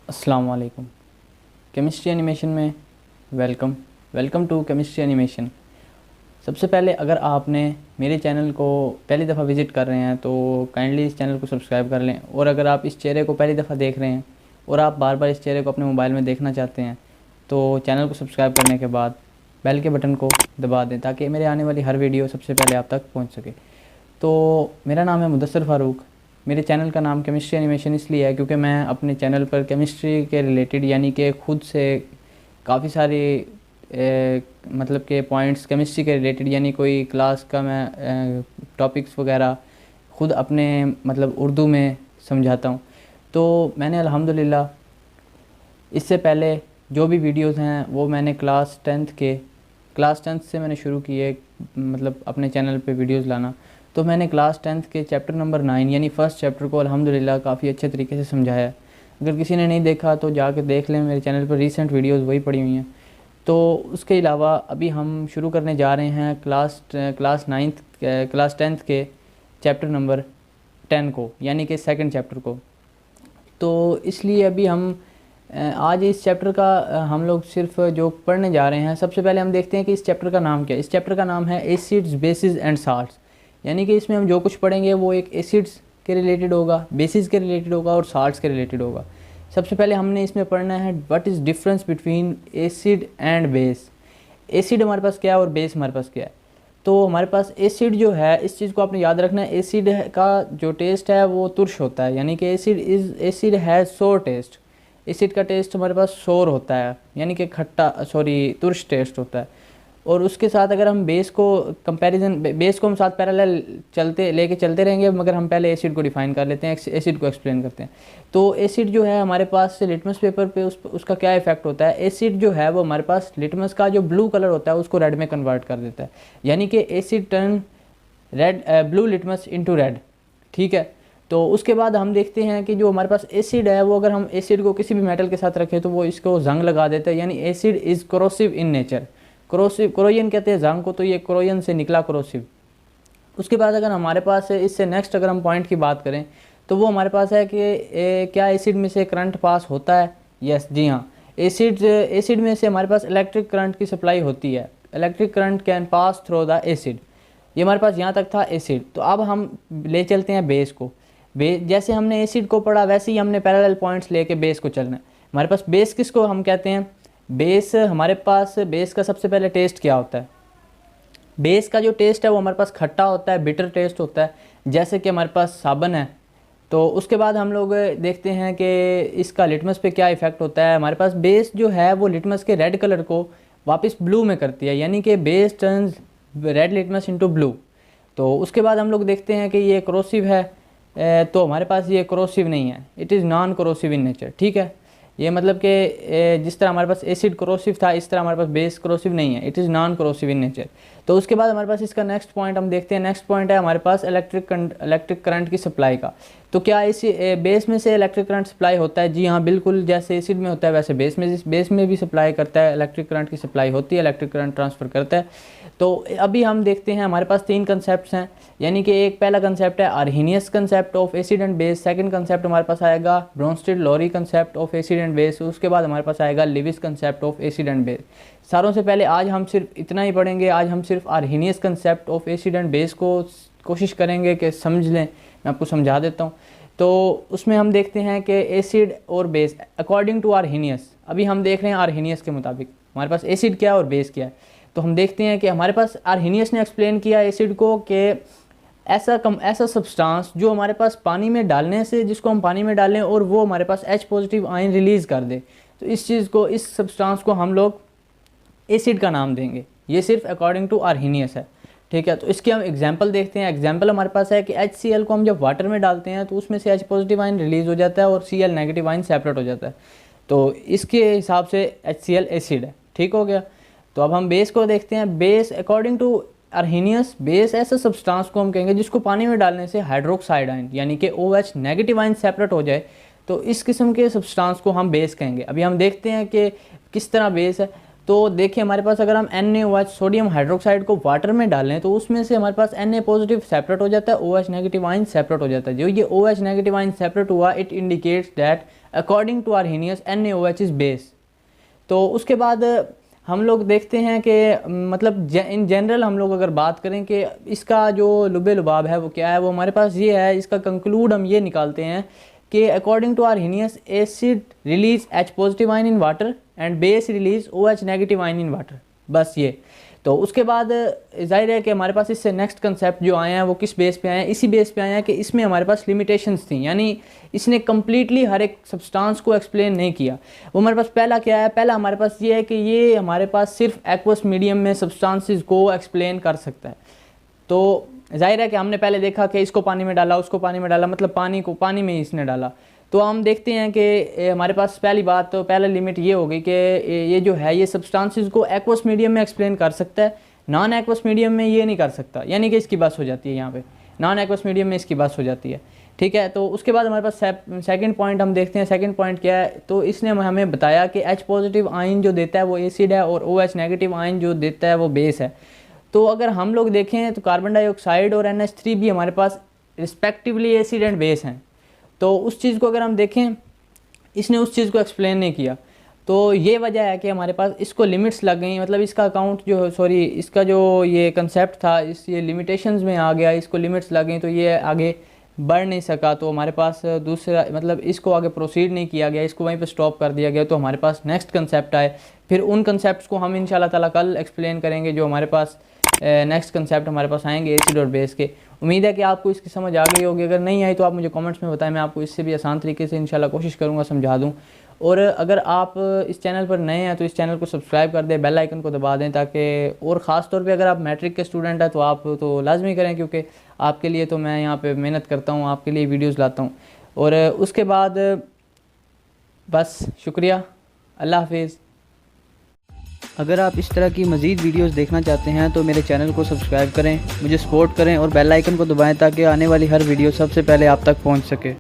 अस्सलाम वालेकुम। Chemistry animation में वेलकम टू केमिस्ट्री एनिमेशन। सबसे पहले अगर आपने मेरे चैनल को पहली दफ़ा विज़िट कर रहे हैं तो काइंडली इस चैनल को सब्सक्राइब कर लें, और अगर आप इस चेहरे को पहली दफ़ा देख रहे हैं और आप बार बार इस चेहरे को अपने मोबाइल में देखना चाहते हैं तो चैनल को सब्सक्राइब करने के बाद बेल के बटन को दबा दें ताकि मेरे आने वाली हर वीडियो सबसे पहले आप तक पहुँच सके। तो मेरा नाम है मुदस्सिर फ़ारूक। मेरे चैनल का नाम केमिस्ट्री एनिमेशन इसलिए है क्योंकि मैं अपने चैनल पर केमिस्ट्री के रिलेटेड यानी कि खुद से काफ़ी सारे मतलब के पॉइंट्स केमिस्ट्री के रिलेटेड यानी कोई क्लास का मैं टॉपिक्स वगैरह ख़ुद अपने मतलब उर्दू में समझाता हूँ। तो मैंने अल्हम्दुलिल्लाह इससे पहले जो भी वीडियोस हैं वो मैंने क्लास टेंथ से मैंने शुरू किए मतलब अपने चैनल पे वीडियोस लाना। तो मैंने क्लास टेंथ के चैप्टर नंबर 9 यानी फ़र्स्ट चैप्टर को अल्हम्दुलिल्लाह काफ़ी अच्छे तरीके से समझाया है। अगर किसी ने नहीं देखा तो जाकर देख लें, मेरे चैनल पर रीसेंट वीडियोस वही पड़ी हुई हैं। तो उसके अलावा अभी हम शुरू करने जा रहे हैं क्लास टेंथ के चैप्टर नंबर 10 को यानी कि सेकंड चैप्टर को। तो इसलिए अभी हम आज इस चैप्टर का हम लोग सिर्फ जो पढ़ने जा रहे हैं, सबसे पहले हम देखते हैं कि इस चैप्टर का नाम क्या है। इस चैप्टर का नाम है एसिड्स बेसिस एंड साल्ट्स, यानी कि इसमें हम जो कुछ पढ़ेंगे वो एक एसिड्स के रिलेटेड होगा, बेसिस के रिलेटेड होगा और साल्ट्स के रिलेटेड होगा। सबसे पहले हमने इसमें पढ़ना है what is difference between acid and base. Acid हमारे पास क्या है और बेस हमारे पास क्या है। तो हमारे पास एसिड जो है, इस चीज़ को आपने याद रखना है, एसिड का जो टेस्ट है वो तुर्श होता है, यानी कि एसिड हैज़ सोर टेस्ट। एसिड का टेस्ट हमारे पास सोर होता है यानी कि तुर्श टेस्ट होता है। और उसके साथ अगर हम बेस को हम साथ पैरेलल लेके चलते रहेंगे, मगर हम पहले एसिड को डिफ़ाइन कर लेते हैं, एसिड को एक्सप्लेन करते हैं। तो एसिड जो है हमारे पास लिटमस पेपर पे उसका क्या इफेक्ट होता है। एसिड जो है वो हमारे पास लिटमस का जो ब्लू कलर होता है उसको रेड में कन्वर्ट कर देता है, यानी कि asset turn blue litmus into red. ठीक है। तो उसके बाद हम देखते हैं कि जो हमारे पास एसिड है वो अगर हम एसिड को किसी भी मेटल के साथ रखें तो वो इसको जंग लगा देता है, यानी acid is corrosive in nature. Corrosion कहते हैं जंग को, तो ये कोरोजन से निकला कोरोसिव। उसके बाद अगर हमारे पास इससे नेक्स्ट अगर हम पॉइंट की बात करें तो वो हमारे पास है कि क्या एसिड में से करंट पास होता है। यस जी हाँ, एसिड में से हमारे पास इलेक्ट्रिक करंट की सप्लाई होती है। Electric current can pass through the acid. ये हमारे पास यहाँ तक था एसिड। तो अब हम ले चलते हैं बेस को। जैसे हमने एसिड को पढ़ा वैसे ही हमने पैरेलल पॉइंट्स लेके बेस को चलना है। हमारे पास बेस किसको हम कहते हैं, हमारे पास बेस का सबसे पहले टेस्ट क्या होता है। बेस का जो टेस्ट है वो हमारे पास खट्टा होता है, बिटर टेस्ट होता है, जैसे कि हमारे पास साबन है। तो उसके बाद हम लोग देखते हैं कि इसका लिटमस पे क्या इफ़ेक्ट होता है। हमारे पास बेस जो है वो लिटमस के रेड कलर को वापस ब्लू में करती है, यानी कि base turns red litmus into blue. तो उसके बाद हम लोग देखते हैं कि ये कोरोसिव है, तो हमारे पास ये कोरोसिव नहीं है, it is non corrosive in nature. ठीक है। ये मतलब कि जिस तरह हमारे पास एसिड कोरोसिव था इस तरह हमारे पास बेस कोरोसिव नहीं है, it is non corrosive in nature. तो उसके बाद हमारे पास इसका नेक्स्ट पॉइंट हम देखते हैं। नेक्स्ट पॉइंट है हमारे पास इलेक्ट्रिक करंट की सप्लाई का। तो क्या इसी बेस में से इलेक्ट्रिक करंट सप्लाई होता है? जी हाँ, बिल्कुल। जैसे एसिड में होता है वैसे बेस में भी सप्लाई करता है, इलेक्ट्रिक करंट की सप्लाई होती है, इलेक्ट्रिक करंट ट्रांसफ़र करता है। तो अभी हम देखते हैं हमारे पास 3 कंसेप्ट हैं, यानी कि एक पहला कंसेप्ट है Arrhenius concept of acid and base. Second concept हमारे पास आएगा Bronsted Lowry concept of acid and base. उसके बाद हमारे पास आएगा Lewis concept of acid and base. सारों से पहले आज हम सिर्फ इतना ही पढ़ेंगे। आज हम सिर्फ Arrhenius concept of acid and base को कोशिश करेंगे कि समझ लें। मैं आपको समझा देता हूँ। तो उसमें हम देखते हैं कि एसिड और बेस अकॉर्डिंग टू आर्हेनियस। अभी हम देख रहे हैं आर्हेनियस के मुताबिक हमारे पास एसिड क्या है और बेस क्या है। तो हम देखते हैं कि हमारे पास आर्हेनियस ने एक्सप्लेन किया एसिड को कि ऐसा सब्सटेंस जो हमारे पास पानी में डालने से, जिसको हम पानी में डालें और वो हमारे पास H पॉजिटिव आयन रिलीज़ कर दे, तो इस सब्सटेंस को हम लोग एसिड का नाम देंगे। ये सिर्फ अकॉर्डिंग टू आर्हेनियस है। ठीक है। तो इसके हम एग्जांपल देखते हैं। एग्जांपल हमारे पास है कि HCl को हम जब वाटर में डालते हैं तो उसमें से H पॉजिटिव आयन रिलीज़ हो जाता है और Cl नेगेटिव आयन सेपरेट हो जाता है। तो इसके हिसाब से HCl एसिड है। ठीक हो गया। तो अब हम बेस को देखते हैं। Base according to Arrhenius, base ऐसा सब्सटेंस को हम कहेंगे जिसको पानी में डालने से हाइड्रोक्साइड आयन यानी कि OH नेगेटिव आयन सेपरेट हो जाए, तो इस किस्म के सब्सटेंस को हम बेस कहेंगे। अभी हम देखते हैं कि किस तरह बेस है। तो देखिए हमारे पास अगर हम NaOH सोडियम हाइड्रोक्साइड को वाटर में डालें तो उसमें से हमारे पास Na पॉजिटिव सेपरेट हो जाता है, OH नेगेटिव आयन सेपरेट हो जाता है। जो ये OH नेगेटिव आयन सेपरेट हुआ, it indicates that according to Arrhenius NaOH is base. तो उसके बाद हम लोग देखते हैं कि मतलब इन जनरल हम लोग अगर बात करें कि इसका जो लुबे लुबाब है वो क्या है, वो हमारे पास ये है। इसका कंक्लूड हम ये निकालते हैं कि according to Arrhenius acid release H positive ion in water and base release OH negative ion in water, बस ये। तो उसके बाद जाहिर है कि हमारे पास इससे नेक्स्ट कंसेप्ट जो आए हैं वो किस बेस पे आए हैं, इसी बेस पे आए हैं कि इसमें हमारे पास लिमिटेशंस थी, यानी इसने कम्प्लीटली हर एक सब्सटेंस को एक्सप्लेन नहीं किया। वो हमारे पास पहला क्या है, पहला हमारे पास ये है कि ये हमारे पास सिर्फ एक्वस मीडियम में सब्सटेंसेस को एक्सप्लेन कर सकता है। तो जाहिर है कि हमने पहले देखा कि इसको पानी में डाला, उसको पानी में डाला, मतलब पानी को पानी में ही इसने डाला। तो हम देखते हैं कि हमारे पास पहली बात तो पहला लिमिट ये होगी कि ये जो है ये सब्सटेंसेस को एक्वस मीडियम में एक्सप्लेन कर सकता है, नॉन एक्वस मीडियम में ये नहीं कर सकता, यानी कि इसकी बस हो जाती है यहाँ पे, नॉन एक्वस मीडियम में इसकी बस हो जाती है। ठीक है, तो उसके बाद हमारे पास सेकंड पॉइंट हम देखते हैं। सेकंड पॉइंट क्या है, तो इसने हमें बताया कि H पॉजिटिव आयन जो देता है वो एसिड है और OH नेगेटिव आयन जो देता है वो बेस है। तो अगर हम लोग देखें तो कार्बन डाइऑक्साइड और NH3 भी हमारे पास रिस्पेक्टिवली एसिड एंड बेस हैं। तो उस चीज़ को अगर हम देखें, इसने उस चीज़ को एक्सप्लेन नहीं किया। तो ये वजह है कि हमारे पास इसको लिमिट्स लग गई, मतलब इसका अकाउंट जो सॉरी इसका जो ये कंसेप्ट था इस ये लिमिटेशंस में आ गया, इसको लिमिट्स लग गई, तो ये आगे बढ़ नहीं सका। तो हमारे पास दूसरा मतलब इसको आगे प्रोसीड नहीं किया गया, इसको वहीं पे स्टॉप कर दिया गया। तो हमारे पास नेक्स्ट कंसेप्ट आए, फिर उन कंसेप्ट्स को हम इंशाल्लाह ताला कल एक्सप्लेन करेंगे, जो हमारे पास नेक्स्ट कंसेप्ट हमारे पास आएंगे एसिड और बेस के। उम्मीद है कि आपको इसकी समझ आ गई होगी, अगर नहीं आई तो आप मुझे कमेंट्स में बताएं, मैं आपको इससे भी आसान तरीके से इंशाल्लाह कोशिश करूँगा समझा दूँ। और अगर आप इस चैनल पर नए हैं तो इस चैनल को सब्सक्राइब कर दें, बेल आइकन को दबा दें, ताकि और ख़ास तौर पे अगर आप मैट्रिक के स्टूडेंट हैं तो आप तो लाजमी करें, क्योंकि आपके लिए तो मैं यहाँ पे मेहनत करता हूँ, आपके लिए वीडियोस लाता हूँ। और उसके बाद बस शुक्रिया, अल्लाह हाफिज़। अगर आप इस तरह की मज़ीद वीडियोस देखना चाहते हैं तो मेरे चैनल को सब्सक्राइब करें, मुझे सपोर्ट करें और बेल आइकन को दबाएं ताकि आने वाली हर वीडियो सबसे पहले आप तक पहुंच सके।